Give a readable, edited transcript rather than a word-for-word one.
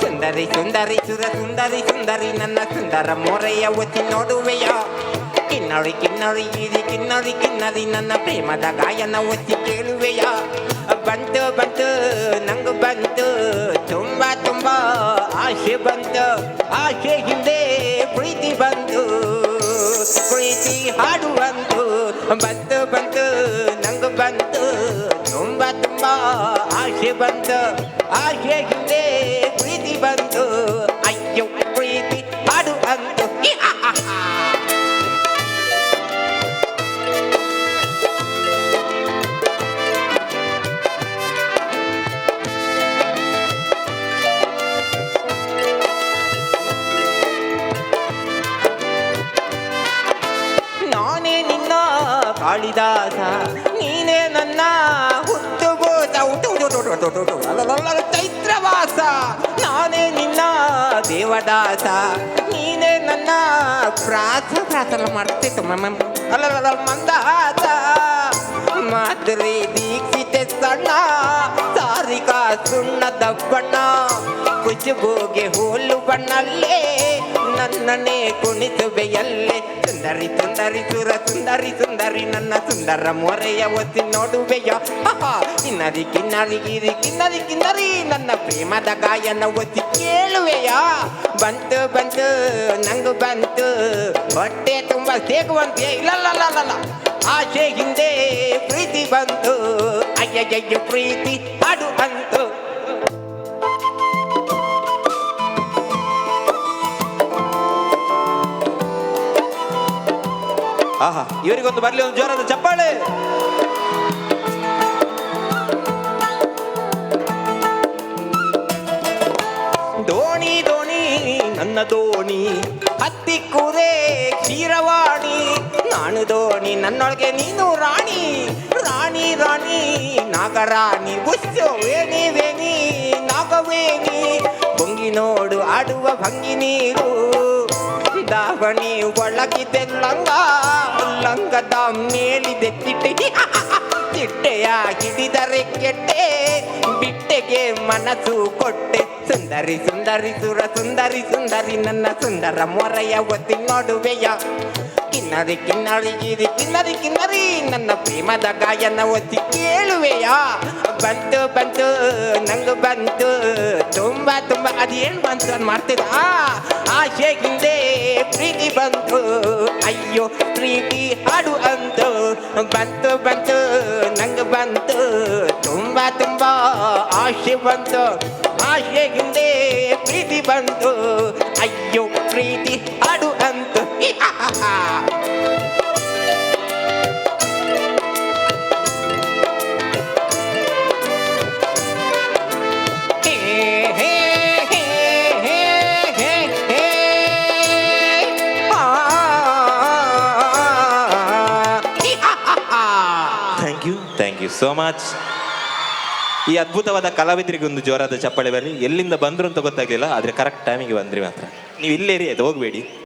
ಸುಂದರಿ ಸುಂದರಿ ಸುರ ಸುಂದರಿ ಸುಂದರಿ ನನ್ನ ಸುಂದರ ಮೊರೆಯ ಒತ್ತಿ ನೋಡುವೆಯ ಕಿನ್ನರಿ ಕಿನ್ನರಿ ಗೀರಿ ಕಿನ್ನರಿ ಕಿನ್ನರಿ ನನ್ನ ಪ್ರೇಮದ ಗಾಯನ ಒತ್ತಿ ಕೇಳುವೆಯ ಬಂತು ಬಂತು ನಂಗು ಬಂತು ತುಂಬಾ ತುಂಬಾ ಆಸೆ ಬಂತು ಆಸೆ ಹಿಂದೆ ಪ್ರೀತಿ ಬಂತು ಪ್ರೀತಿ ಹಾಡುವಂತು ಬಂತು ಬಂತು ನಂಗು ಬಂತು ತುಂಬಾ ತುಂಬಾ ಆಸೆ ಬಂತು ಆಸೆ ಹಿಂದೆ ಪ್ರೀತಿ ಬಂತು ಅಯ್ಯೋ ಪ್ರೀತಿ ಹಾಡು ಅಂತು ನಾನೇ ನಿನ್ನ ಕಾಳಿದಾಸ ನೀನೇ ನನ್ನ ಹುಟ್ಟುಬೋದ ಚೈತ್ರವಾಸ ನಾನೇ ನಿನ್ನ ದೇವದಾಸ ನೀನೇ ನನ್ನ ಪ್ರಾರ್ಥನೆ ಮಾಡ್ತಿತ್ತು ಅಲ್ಲ ಮಂದಹಾಸ ಮಾಧುರಿ ದೀಕ್ಷಿತೆ ಸಣ್ಣ ಸಾರಿಕಾ ಸುಣ್ಣದ ಬಣ್ಣ ಕುಚುಬುಗೆ ಹೋಲು ಬಣ್ಣಲ್ಲೇ ನನ್ನನ್ನೇ ಕುಣಿಸುವೆಯಲ್ಲೇ ಸುಂದರಿ ಸುಂದರಿ ಸುರ ಸುಂದರಿ ಸುಂದರಿ ನನ್ನ ಸುಂದರ ಮೊರೆಯ ಒತ್ತಿ ನೋಡುವೆಯ ಕಿನ್ನರಿ ಕಿನ್ನರಿ ಗಿರಿ ಕಿನ್ನರಿ ಕಿನ್ನರಿ ನನ್ನ ಪ್ರೇಮದ ಗಾಯನ ಒತ್ತಿ ಕೇಳುವೆಯ ಬಂತು ಬಂತು ನಂಗು ಬಂತು ಹೊಟ್ಟೆ ತುಂಬ ಸೇಗುವಂತೆ ಇಲ್ಲ ಆಸೆ ಹಿಂದೆ ಪ್ರೀತಿ ಬಂತು ಅಯ್ಯಯ್ಯೋ ಪ್ರೀತಿ ಹಾಡು ಅಂತು ಆಹಾ ಇವರಿಗೊಂದು ಬರ್ಲಿ ಒಂದು ಜೋರಾದ ಚಪ್ಪಾಳೆ. ದೋಣಿ ದೋಣಿ ನನ್ನ ದೋಣಿ ಹತ್ತಿ ಕೂರೆ ಕ್ಷೀರವಾಣಿ ನಾನು ದೋಣಿ ನನ್ನೊಳಗೆ ನೀನು ರಾಣಿ ರಾಣಿ ರಾಣಿ ನಾಗರಾಣಿ ಬುಸ್ಸು ವೇಣಿ ವೇಣಿ ನಾಗವೇಣಿ ಬೊಂಗಿ ನೋಡು ಆಡುವ ಭಂಗಿ ನೀರು ದಾವಣಿ ಒಳಗಿದೆ ಲಂಗದ ಮೇಲಿದೆ ತಿಟ್ಟೆಯ ಹಿಡಿದರೆ ಕೆಟ್ಟೆ ಬಿಟ್ಟೆಗೆ ಮನಸ್ಸು ಕೊಟ್ಟೆ ಸುಂದರಿ ಸುಂದರಿ ಸುರ ಸುಂದರಿ ಸುಂದರಿ ನನ್ನ ಸುಂದರ ಮೊರೆಯ ಒತ್ತಿ ನೋಡುವೆಯ ಕಿನ್ನರಿ ಕಿನ್ನರಿ ಗಿರಿ ಕಿನ್ನರಿ ಕಿನ್ನರಿ ನನ್ನ ಪ್ರೇಮದ ಗಾಯನ ಒತ್ತಿ ಕೇಳುವೆಯ ಬಂತು ಬಂತು ನಂಗು ಬಂತು ತುಂಬಾ ತುಂಬಾ ಅದೇನು ಬಂತು ಅಂತ ಮಾಡ್ತಿದ್ದ ಆಸೆ ಹಿಂದೆ ಪ್ರೀತಿ ಬಂತು ಅಯ್ಯೋ ಪ್ರೀತಿ ಹಾಡು ಅಂತು ಬಂತು ಬಂತು ನಂಗು ಬಂತು ತುಂಬಾ ತುಂಬಾ ಆಸೆ ಬಂತು ಆಸೆ ಹಿಂದೆ ಪ್ರೀತಿ ಬಂತು ಅಯ್ಯೋ ಪ್ರೀತಿ ಹಾಡು ಅಂತು ಥ್ಯಾಂಕ್ ಯು ಸೋ ಮಚ್. ಈ ಅದ್ಭುತವಾದ ಕಲಾವಿದರಿಗೆ ಒಂದು ಜೋರಾದ ಚಪ್ಪಾಳೆ ಬರಲಿ. ಎಲ್ಲಿಂದ ಬಂದ್ರು ಅಂತ ಗೊತ್ತಾಗ್ಲಿಲ್ಲ, ಆದ್ರೆ ಕರೆಕ್ಟ್ ಟೈಮಿಗೆ ಬಂದ್ರಿ ಮಾತ್ರ. ನೀವು ಇಲ್ಲೇ ಇರಿ, ಅದು ಹೋಗ್ಬೇಡಿ.